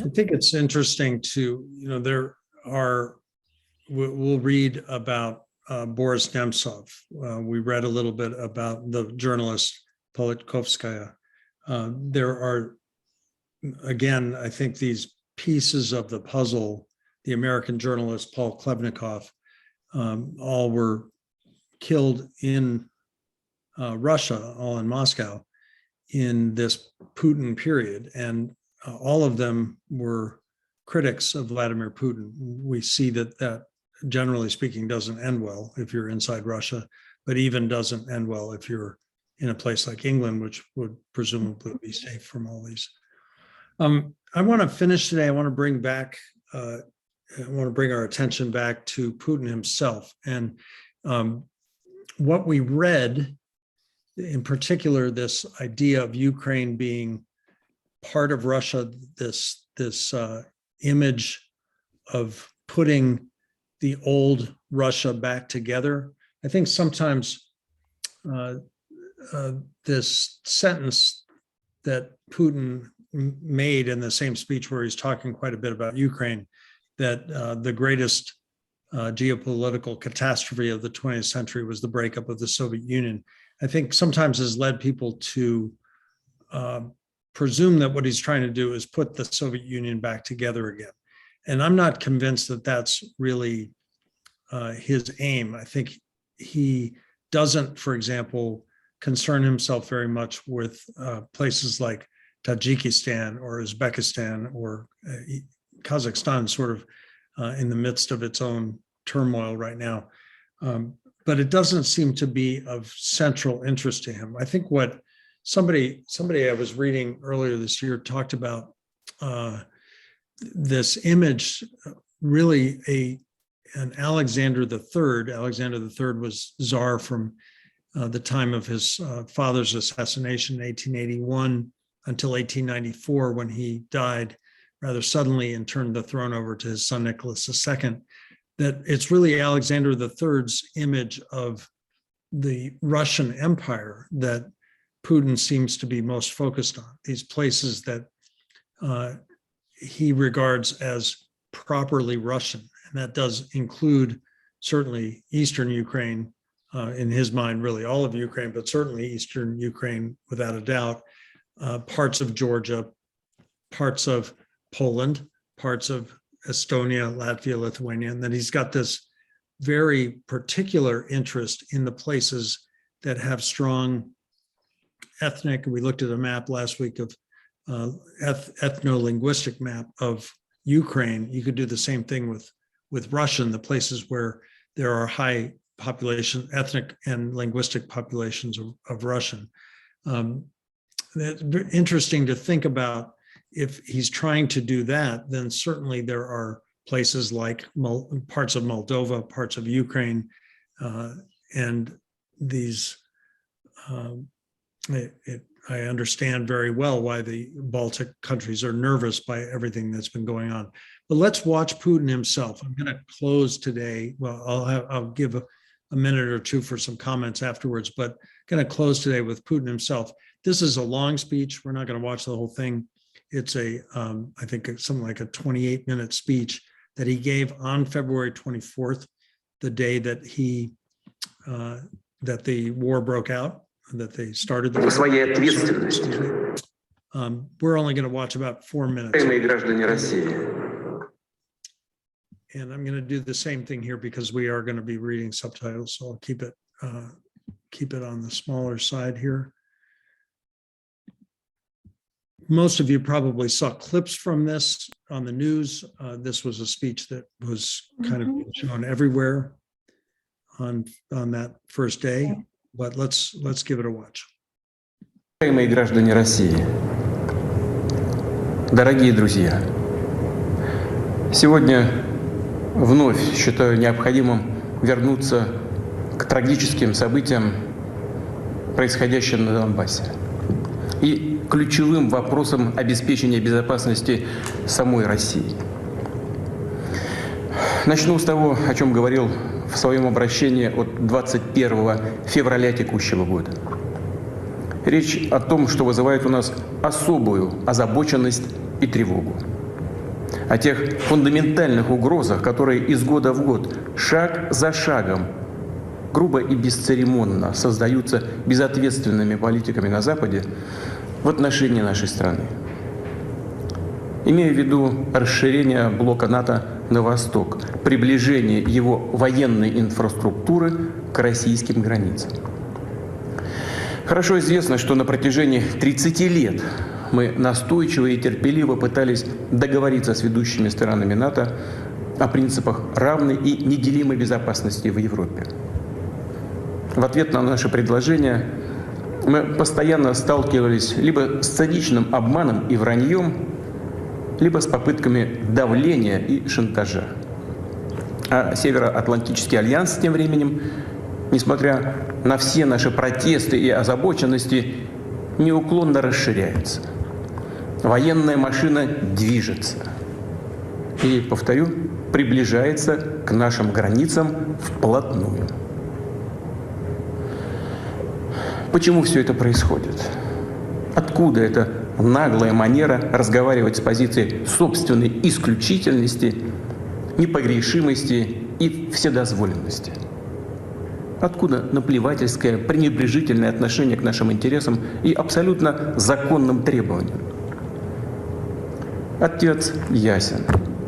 I think it's interesting to, there are, we'll read about Boris Nemtsov. We read a little bit about the journalist Politkovskaya. There are, again, I think these pieces of the puzzle, the American journalist Paul Klebnikov, all were killed in Russia, all in Moscow, in this Putin period. And all of them were critics of Vladimir Putin. We see that generally speaking doesn't end well if you're inside Russia, but even doesn't end well if you're in a place like England, which would presumably be safe from all these. I want to finish today. I want to bring our attention back to Putin himself. And what we read, in particular, this idea of Ukraine being part of Russia, this image of putting the old Russia back together. I think sometimes this sentence that Putin made in the same speech where he's talking quite a bit about Ukraine, that the greatest geopolitical catastrophe of the 20th century was the breakup of the Soviet Union, I think sometimes has led people to presume that what he's trying to do is put the Soviet Union back together again. And I'm not convinced that that's really his aim. I think he doesn't, for example, concern himself very much with places like Tajikistan or Uzbekistan or Kazakhstan, sort of in the midst of its own turmoil right now. But it doesn't seem to be of central interest to him. I think what somebody I was reading earlier this year talked about this image, really an Alexander III. Alexander III was Tsar from the time of his father's assassination in 1881 until 1894, when he died rather suddenly and turned the throne over to his son Nicholas II. That it's really Alexander III's image of the Russian Empire that Putin seems to be most focused on, these places that he regards as properly Russian. And that does include certainly Eastern Ukraine, in his mind, really all of Ukraine, but certainly Eastern Ukraine without a doubt, parts of Georgia, parts of Poland, parts of Estonia, Latvia, Lithuania, and then he's got this very particular interest in the places that have strong ethnic, we looked at a map last week of ethno-linguistic map of Ukraine. You could do the same thing with Russian, the places where there are high population, ethnic and linguistic populations of Russian. It's interesting to think about. If he's trying to do that, then certainly there are places like parts of Moldova, parts of Ukraine, and these, I understand very well why the Baltic countries are nervous by everything that's been going on. But let's watch Putin himself. I'm going to close today. Well, I'll give a minute or two for some comments afterwards, but going to close today with Putin himself. This is a long speech. We're not going to watch the whole thing. It's I think it's something like a 28-minute speech that he gave on February 24th, the day that that the war broke out, that they started the war. We're only going to watch about 4 minutes. And I'm going to do the same thing here because we are going to be reading subtitles, so I'll keep it on the smaller side here. Most of you probably saw clips from this on the news. This was a speech that was kind of shown everywhere on that first day, but let's give it a watch. Уважаемые граждане России, дорогие друзья, сегодня вновь считаю необходимым вернуться к трагическим событиям, происходящим на Донбассе, и ключевым вопросом обеспечения безопасности самой России. Начну с того, о чем говорил в своем обращении от 21 февраля текущего года. Речь о том, что вызывает у нас особую озабоченность и тревогу. О тех фундаментальных угрозах, которые из года в год, шаг за шагом, грубо и бесцеремонно создаются безответственными политиками на Западе в отношении нашей страны. Имея в виду расширение блока НАТО на восток, приближение его военной инфраструктуры к российским границам. Хорошо известно, что на протяжении 30 лет мы настойчиво и терпеливо пытались договориться с ведущими странами НАТО о принципах равной и неделимой безопасности в Европе. В ответ на наши предложения мы постоянно сталкивались либо с циничным обманом и враньем, либо с попытками давления и шантажа. А Североатлантический альянс тем временем, несмотря на все наши протесты и озабоченности, неуклонно расширяется. Военная машина движется. И, повторю, приближается к нашим границам вплотную. Почему все это происходит? Откуда эта наглая манера разговаривать с позиции собственной исключительности, непогрешимости и вседозволенности? Откуда наплевательское, пренебрежительное отношение к нашим интересам и абсолютно законным требованиям? Ответ ясен.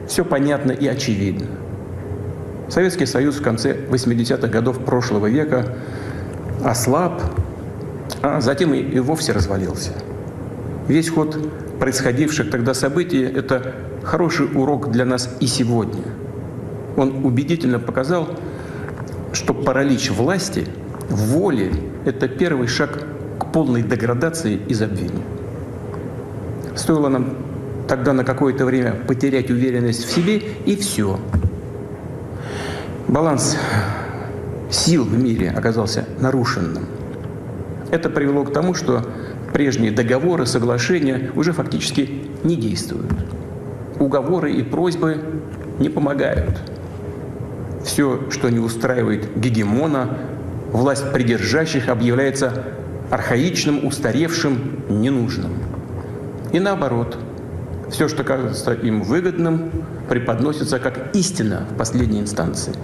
Все понятно и очевидно. Советский Союз в конце 80-х годов прошлого века ослаб, а затем и вовсе развалился. Весь ход происходивших тогда событий – это хороший урок для нас и сегодня. Он убедительно показал, что паралич власти, воли – это первый шаг к полной деградации и забвению. Стоило нам тогда на какое-то время потерять уверенность в себе, и все. Баланс сил в мире оказался нарушенным. Это привело к тому, что прежние договоры, соглашения уже фактически не действуют. Уговоры и просьбы не помогают. Все, что не устраивает гегемона, власть придержащих объявляется архаичным, устаревшим, ненужным. И наоборот, все, что кажется им выгодным, преподносится как истина в последней инстанции.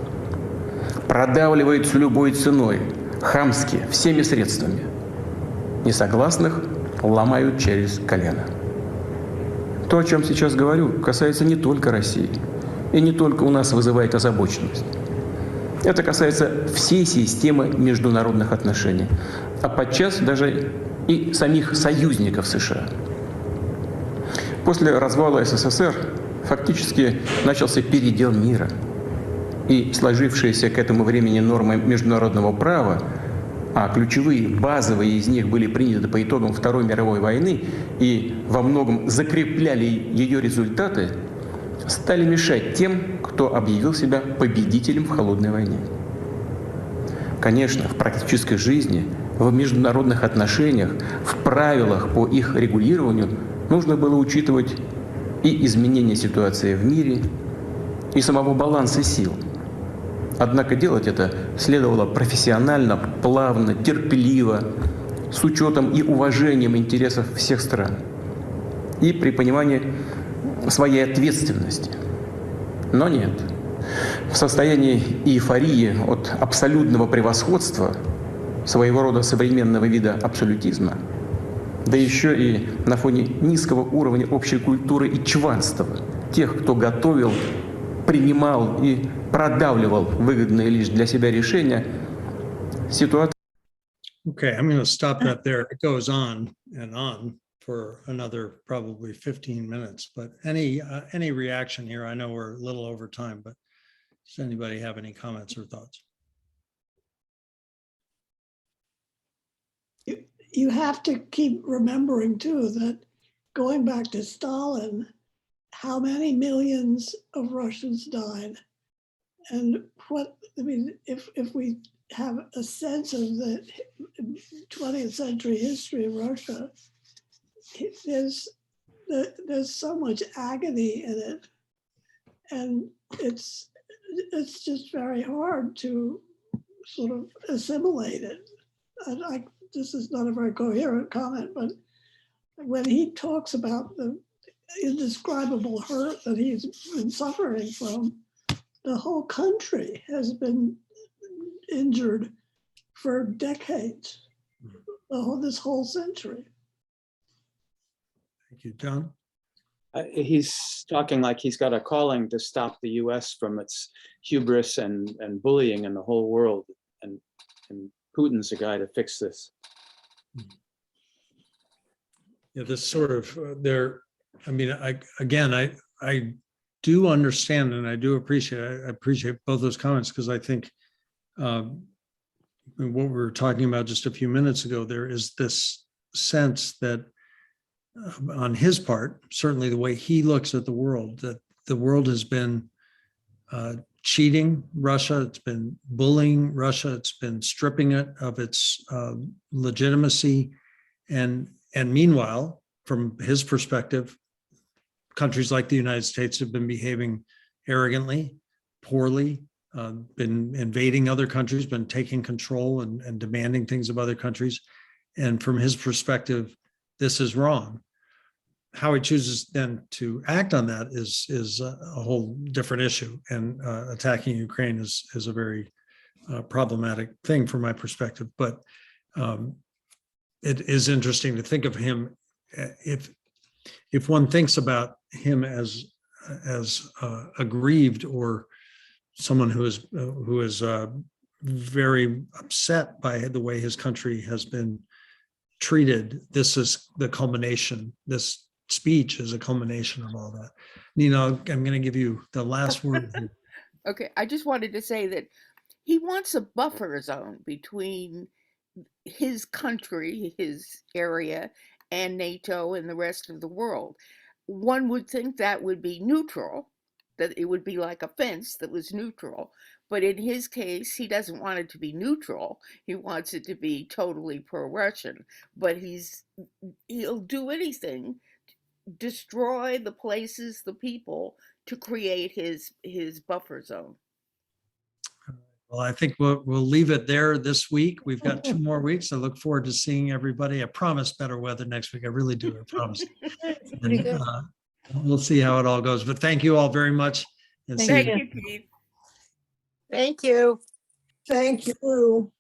Продавливается любой ценой, хамски, всеми средствами. Несогласных ломают через колено. То, о чем сейчас говорю, касается не только России. И не только у нас вызывает озабоченность. Это касается всей системы международных отношений, а подчас даже и самих союзников США. После развала СССР фактически начался передел мира. И сложившиеся к этому времени нормы международного права, а ключевые, базовые из них были приняты по итогам Второй мировой войны и во многом закрепляли ее результаты, стали мешать тем, кто объявил себя победителем в холодной войне. Конечно, в практической жизни, в международных отношениях, в правилах по их регулированию нужно было учитывать и изменение ситуации в мире, и самого баланса сил. Однако делать это следовало профессионально, плавно, терпеливо, с учетом и уважением интересов всех стран и при понимании своей ответственности. Но нет. В состоянии эйфории от абсолютного превосходства, своего рода современного вида абсолютизма, да еще и на фоне низкого уровня общей культуры и чванства тех, кто готовил, принимал и продавливал выгодные лишь для себя решения, ситуация. Okay, I'm going to stop that there. It goes on and on for another probably 15 minutes, but any reaction here? I know we're a little over time, but does anybody have any comments or thoughts? You have to keep remembering too that going back to Stalin, how many millions of Russians died, and what I mean, if we have a sense of the 20th century history of Russia, there's so much agony in it, and it's just very hard to sort of assimilate it. And this is not a very coherent comment, but when he talks about the indescribable hurt that he's been suffering from, the whole country has been injured for decades, this whole century. Thank you, John. He's talking like he's got a calling to stop the US from its hubris and bullying in the whole world. And Putin's the guy to fix this. Yeah, this sort of I mean, I do understand and I do appreciate both those comments, because I think what we were talking about just a few minutes ago, there is this sense that on his part, certainly the way he looks at the world, that the world has been cheating Russia, it's been bullying Russia, it's been stripping it of its legitimacy. And meanwhile, from his perspective, countries like the United States have been behaving arrogantly, poorly, been invading other countries, been taking control and demanding things of other countries. And from his perspective, this is wrong. How he chooses then to act on that is a whole different issue. And attacking Ukraine is a very problematic thing from my perspective. But it is interesting to think of him, if one thinks about him as aggrieved or someone who is very upset by the way his country has been treated. This is the culmination. This speech is a culmination of all that. Nina, I'm going to give you the last word. Okay, I just wanted to say that he wants a buffer zone between his country, his area, and NATO and the rest of the world. One would think that would be neutral, that it would be like a fence that was neutral. But in his case, he doesn't want it to be neutral. He wants it to be totally pro-Russian. But he'll do anything, destroy the places, the people, to create his buffer zone. Well, I think we'll leave it there this week. We've got 2 more weeks. I look forward to seeing everybody. I promise better weather next week. I really do. I promise. And, we'll see how it all goes. But thank you all very much. And Thank you, Keith. Thank you. Thank you.